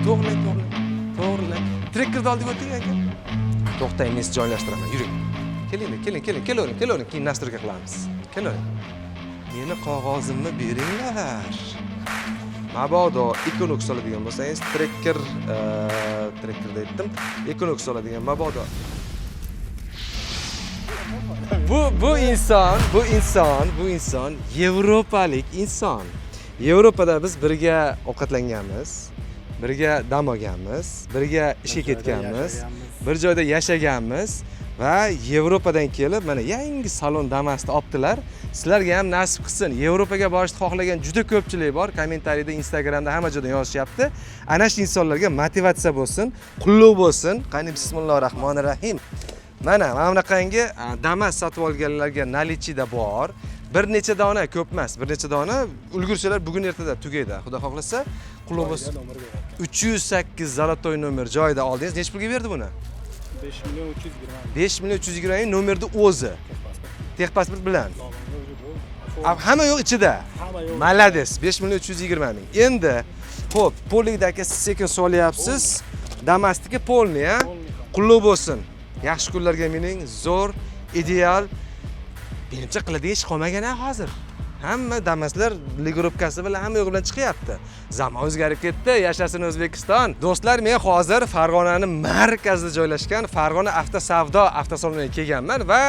To'g'rilang. Trekkerni oldiga o'ting aka. To'xtang, men sizni joylashtiraman. Yuring. Keling, keyin nastroyka qilamiz. Keling. Meni qog'ozimni beringlar. Mabodo Equinox oladigan bo'lsangiz, trekker aytdim. Equinox oladigan mabodo. Bu inson yevropalik inson. Yevropada biz birga ovqatlanganmiz, birga dam olganmiz, birga ishga ketganmiz, bir joyda yashaganmiz va Yevropadan kelib mana yangi salon Damas'ni olibdilar. Sizlarga ham nasib qilsin. Yevropaga borishni xohlagan juda ko'pchilik bor. Kommentariyada, Instagramda hamma joyda yozishyapti. Ana shu insonlarga motivatsiya bo'lsin, qulluq bo'lsin. Qani bismillahirrohmanirrohim. Mana bunaqangi Damas sotib olganlarga nalichida bor. Bir necha dona, ko'p emas. Bir necha dona ulgursalar bugun ertada tugaydi. Xudo xohlasa, qulluq bo'lsin. 308 zolotoy nomer joyida oldingiz. Nechta pulga berdi buni? 5 million 320 ming nomerni o'zi. Texpasport bilan. Hamma yo'q ichida. Malades, 5 million 320 ming. Endi, xo'p, pollikdagi sekin solyapsiz. Damasniki polni, ha? Qulluq bo'lsin. Yaxshi kunlarga mening zo'r, ideal. Menimcha qiladigan ish qolmagan-a hozir. Hamma Damaslar ligurubkasi bilan hamma yo'q bilan chiqyapti. Zamon o'zgarib ketdi, yashasin O'zbekiston. Do'stlar, men hozir Farg'onaning markazida joylashgan Farg'ona avtosavdo avtosaloniga kelganman va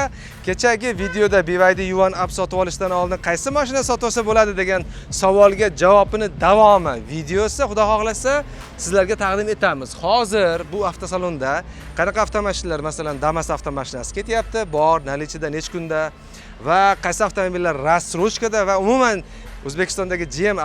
kechagi videoda BYD Yuan Up sotib olishdan oldin qaysi mashina sotib olsa bo'ladi degan savolga javobini davomi videosi xudo xohlasa sizlarga taqdim etamiz. Hozir bu avtosalonda qanaqa avtomashinalar, masalan, Damas avtomashinasi ketyapti, bor, nalichida, nech kunda va qaysi avtomobillar rassrochkada va umuman O'zbekistondagi GM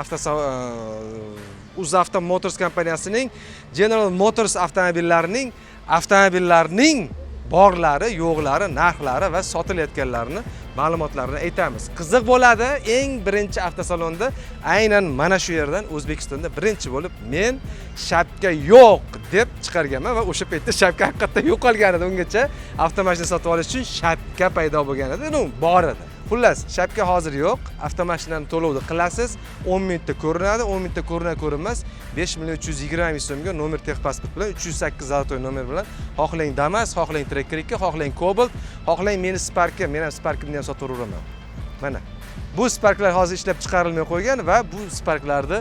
UzAvto Motors kompaniyasining General Motors avtomobillarining borlari, yo'qlari, narxlari va sotilayotganlarini ma'lumotlarini aytamiz. Qiziq bo'ladi. Eng birinchi avtosalonda aynan mana shu yerdan O'zbekistonda birinchi bo'lib men shapka yo'q deb chiqarganman va o'sha paytda shapka haqiqatda yo'qolgan edi. Ungacha avtomashina sotib olish uchun shapka paydo bo'lgan edi. Bor edi. Xullas, shapka hozir yo'q. Avtomashinani to'lovni qilasiz. 10 minutda ko'rinadi. 10 minutda ko'rinar-ko'rinmas 5 million 320 ming so'mga nomer texpasport bilan 308 zolotoy nomer bilan xohlang Damas, xohlang Tracker 2, xohlang Cobalt, xohlang meni Spark'im, men ham Spark'imni ham sotib o'raman. Mana. Bu Spark'lar hozir ishlab chiqarilmay qo'ygan va bu Spark'larni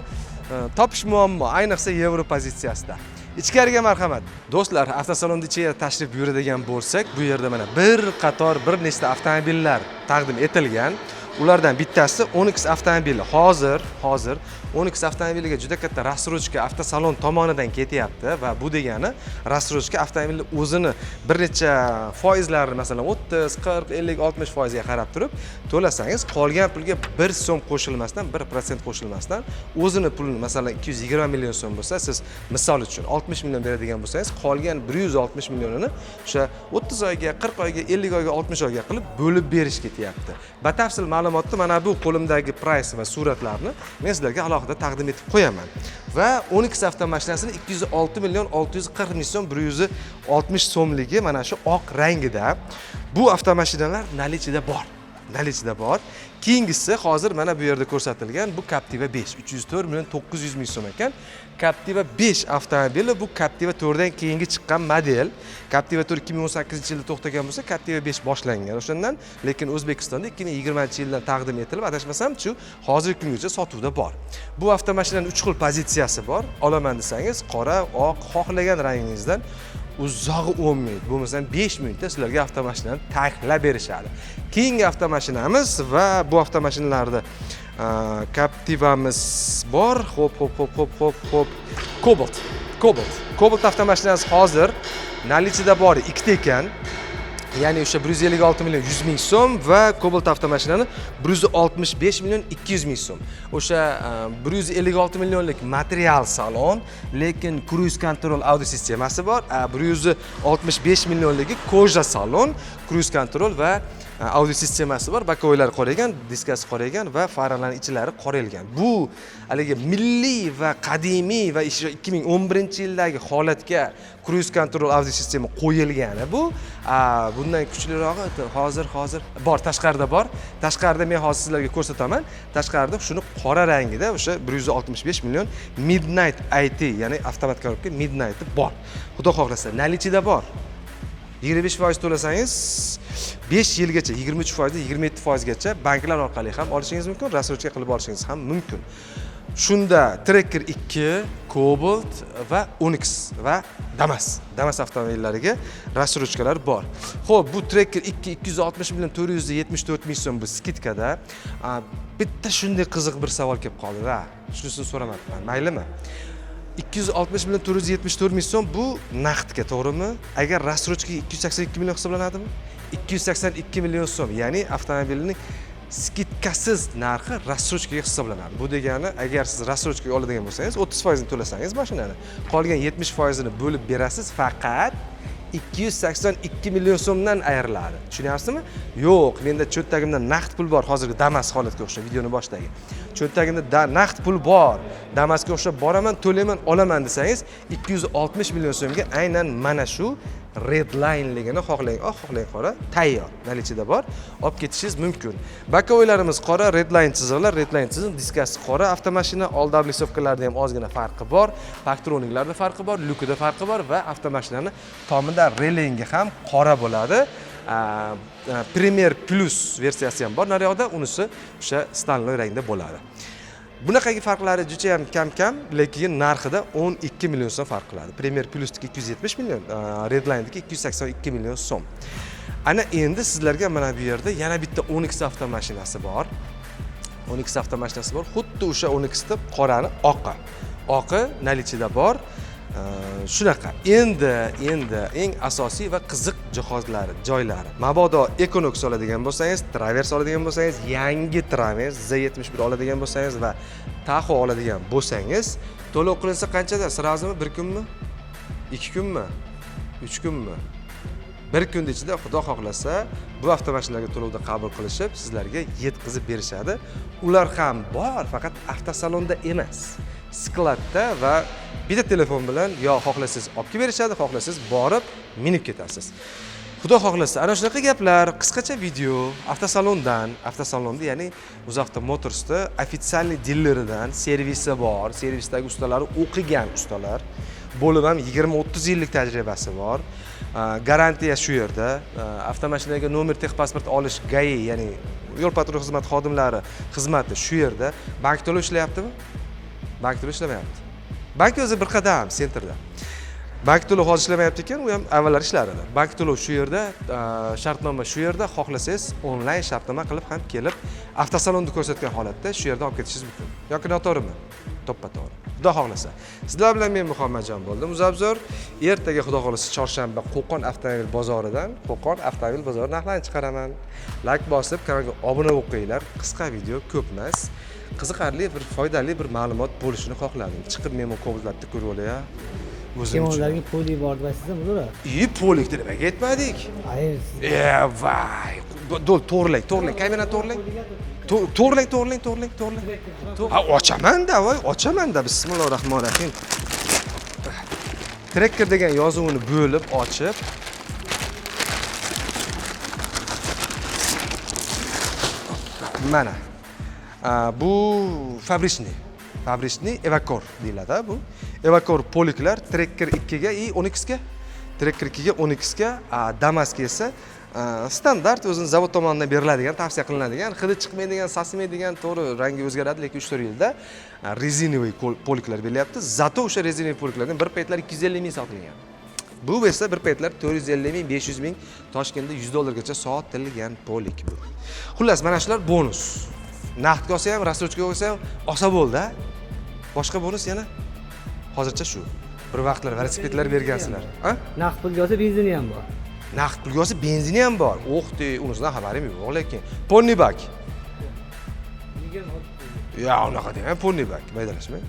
topish muammo, ayniqsa Yevro pozitsiyasida. Ichkariga marhamat. Do'stlar, avtosalonda ichiga tashrif buyuradigan bo'lsak, bu yerda mana bir nechta avtomobillar taqdim etilgan. Ulardan bittasi Onyx avtomobili. Hozir Onyx avtomobiliga juda katta rassrochka avtosalon tomonidan ketyapti va bu degani rassrochka avtomobilni o'zini bir necha foizlarni, masalan 30, 40, 50, 60% ga qarab turib to'lasangiz, qolgan pulga 1 so'm qo'shilmasdan, 1% qo'shilmasdan o'zini pulini, masalan 220 million so'm bo'lsa, siz misol uchun 60 million beradigan bo'lsangiz, qolgan 160 millionini o'sha 30 oyga, 40 oyga, 50 oyga, 60 oyga qilib bo'lib berish ketyapti. Batafsil ma'lumotni mana bu qo'limdagi price va suratlarni men sizlarga alohida taqdim etib qo'yaman. Va Onyx avtomashinasini 206 million 640 ming so'm, 160 so'mligi mana shu oq rangida. Bu avtomashinalar nalichida bor. Keyingisi hozir mana bu yerda ko'rsatilgan bu Captiva 5 304 million 900 ming so'm ekan. Captiva 5 avtomobili bu Captiva 4 dan keyingi chiqqan model. Captiva 4 2018-yilda to'xtagan bo'lsa, Captiva 5 boshlangan o'shandan, lekin O'zbekistonda 2020-yilda taqdim etilib, adashmasam, shu hozirgi kungacha sotuvda bor. Bu avtomashinaning 3 xil pozitsiyasi bor. Olaman desangiz, qora, oq, xohlagan rangingizdan uzog'i 10 minut, bo'lmasa 5 minutda sizlarga avtomashinani taklif berishadi. Keyingi avtomashinamiz va bu avtomashinalarda Captivamiz bor. Hop. Cobalt avtomashinasi hozir nalichida bor, ikkita ekan. Ya'ni o'sha 156 million 100 ming so'm va Cobalt avtomashinani 165 million 200 ming so'm. O'sha 156 millionlik material salon, lekin cruise control audio sistemasi bor. 165 millionligi koja salon, cruise control va audio sistemasi bor, bakovoylari qoraygan, diskasi qoraygan va faralarning ichlari qoraygan. Bu haligi milliy va qadimiy va 2011-yildagi holatga cruise control audio sistema qo'yilgani bu. Bundan kuchlirog'i hozir bor, tashqarida bor. Tashqarida men hozir sizlarga ko'rsataman. Tashqarida shuni qora rangida o'sha 165 million Midnight IT, ya'ni avtomat korobka Midnight bor. Xudo xohlasa, nalichida bor. 25% to'lasangiz 5 yilgacha, 23%, 27%gacha banklar orqali ham olishingiz mumkin, rassrochka qilib olishingiz ham mumkin. Shunda Tracker 2, Cobalt va Onyx va Damas avtomobillariga rassrochkalar bor. Xo'p, bu Tracker 2 260 million 474 ming so'm bu skidkada. Bitta shunday qiziq bir savol kelib qoldi-da. Shunisini so'ramayapman, maylimi? 260 million 474 ming so'm bu naqdga, to'g'rimi? Agar rassrochkaga 282 million hisoblanadimi? 282 million so'm, ya'ni avtomobilning skidkasiz narxi rassrochkaga hisoblanadi. Bu degani, agar siz rassrochkaga oladigan bo'lsangiz, 30% ni to'lasangiz mashinani, qolgan 70% ni bo'lib berasiz, faqat 282 million so'mdan ayriladi. Tushunyapsizmi? Yo'q, menda cho'ntagimda naqd pul bor, hozirgi Damas holatga o'xshab, videoni boshidagi. Cho'ntagimda naqd pul bor, Damasga o'xshab boraman, to'layman, olaman desangiz, 260 million so'mga aynan mana shu Redline'ligini xohlang oq, xohlang qora, tayyor. Nalichida bor, olib ketishingiz mumkin. Bakovoylarimiz qora, Redline chiziqlar, Redline chiziq, diskasi qora, avtomashina old oblisovkalarida ham ozgina farqi bor, Faktroniklarda farqi bor, lyukida farqi bor va avtomashinani tomida relingi ham qora bo'ladi. Premier Plus versiyasi ham bor, naryoqda unisi o'sha Stanley rangda bo'ladi. Bunaqangi farqlari juda ham kam, lekin narxida 12 million so'm farq qiladi. Premier Plus'dagi 270 million, Redline'dagi 282 million so'm. Ana endi sizlarga mana bu yerda yana bitta Onyx avtomashinasi bor. Onyx avtomashinasi bor. Xuddi o'sha Onyxda qorani oqi nalichida bor. Shunaqa. Endi eng asosiy va qiziq jihozlari, joylari. Mabodo Equinox oladigan bo'lsangiz, Traverse oladigan bo'lsangiz, yangi Traverse Z71 oladigan bo'lsangiz va Tahoe oladigan bo'lsangiz, to'lov qilinsa qanchada? Sirazimi? 1 kunmi? 2 kunmi? 3 kunmi? 1 kun ichida Xudo xohlasa bu avtomashinalarga to'lovda qabul qilishib, sizlarga yetkazib berishadi. Ular ham bor, faqat avtosalonda emas. Skladda va bitta telefon bilan yo xohlasangiz olib kelib berishadi, xohlasangiz borib minib ketasiz. Xudo xohlasa, ana shunaqa gaplar, qisqacha video avtosalonda, ya'ni UzAuto Motors'da ofitsialniy dilleridan, servisi bor, servisdagi ustalari o'qigan ustalar, bo'lib ham 20-30 yillik tajribasi bor. Garantiya shu yerda, avtomashinaga nomer texpasport olish GAI, ya'ni yo'l patrul xizmat xodimlari xizmati shu yerda. Bank to'lov ishlayaptimi? Bank to'lov ishlamayapti. Bank o'zi bir qadam sentrda. Bank to'lov hozir ishlamayapti ekan, u ham avvallar ishlar edi. Bank to'lov shu yerda, shartnoma shu yerda, xohlasangiz onlayn shartnoma qilib ham kelib, avtosalonni ko'rsatgan holatda shu yerda olib ketishingiz mumkin. Yoki noto'g'rimi? To'ppa-to'g'ri. Xudo xohlasa. Sizlar bilan men Muhammadjon bo'ldim. Uzabzor. Ertaga Xudo xohlasa chorshanba Qo'qon avtomobil bozoridan, Qo'qon avtomobil bozori narxlarini chiqaraman. Like bosib, kanalga obuna bo'linglar. Qisqa video, ko'p emas. Qiziqarli bir foydali bir ma'lumot bo'lishini xohladim. Chiqib memo ko'zlatib ko'rib olay-a. Kemonlarga polik bor deysizmi, o'zaro? Polik deb aytmadik. Hayır. Vay. To'g'rilang, kamerani to'g'rilang. To'g'rilang. Ochaman-da, bismillahirrohmanirrohim. Tracker degan yozuvini bo'lib ochib, mana. Bu fabrichniy Evacor deyiladi bu. Evacor poliklar Tracker 2 ga и Onyx ga, Tracker 2 ga, Onyx ga, Damasga esa standart o'zining zavod tomonidan beriladigan, tavsiya qilinadigan, hidi chiqmaydigan, sasimaydigan, to'g'ri rangi o'zgaradi, lekin 3-4 yilda rezinoviy poliklar berilyapti. Zato o'sha rezinoviy poliklardan bir paytlar 250 ming sotilgan. Bu esa bir paytlar 450 ming, 500 ming, Toshkentda $100 gacha sotilgan polik bu. Xullas, mana shular bonus. Naqdga olsa ham, rassrochkaga olsa ham olsa bo'ldi. Boshqa bonus yana hozircha shu. Bir vaqtlar velosipedlar bergansizlar. Naqd pulga olsa benzini ham bor. Naqd pulga olsa benzini ham bor. Unisidan xabarim yo'q, lekin Ponnybak. Ya, unaqa demang, Ponnybak, maydalashmang.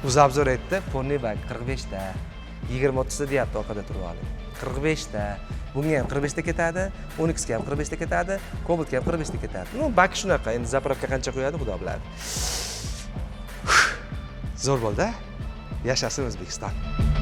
UzAvzor aytdi, Ponnybak 45 ta. 20 ta deyapti orqada turib olib. 45 ta. Bunga ham 45 ta ketadi, 12 ga ham 45 ta ketadi, Cobaltga ham 45 ta ketadi. Ну, bak shunaqa. Endi zapravka qancha qo'yadi, xudo biladi. Zo'r bo'ldi. Yashasın O'zbekiston.